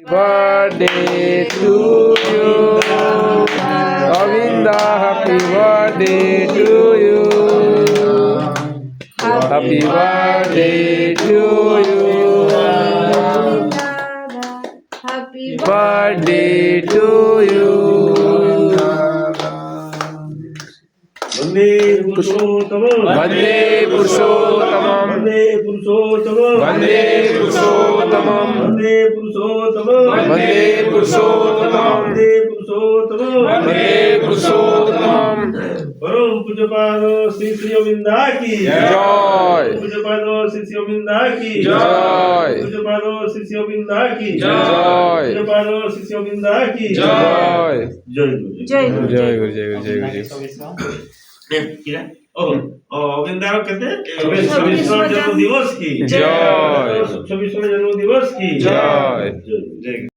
birthday to you. Govinda, happy birthday to you. Happy birthday to you. Happy Birthday to you. वंदे पुरुषोत्तमं वन्दे पुरुषोत्तमं वंदे पुरुषोत्तमं वन्दे पुरुषोत्तमं वंदे पुरुषोत्तमं वन्दे पुरुषोत्तमं वंदे पुरुषोत्तमं वन्दे पुरुषोत्तमं परम पूज्यपाद श्री श्री गोविंदा की जय पूज्यपाद श्री श्री गोविंदा की जय पूज्यपाद श्री श्री गोविंदा की जय पूज्यपाद श्री श्री गोविंदा की जय जय जय गुरु जय गुरु जय गुरु जय गुरु गोविंदा कहते हैं 26वां जन्म दिवस की जय 26वां जन्म दिवस की जय जय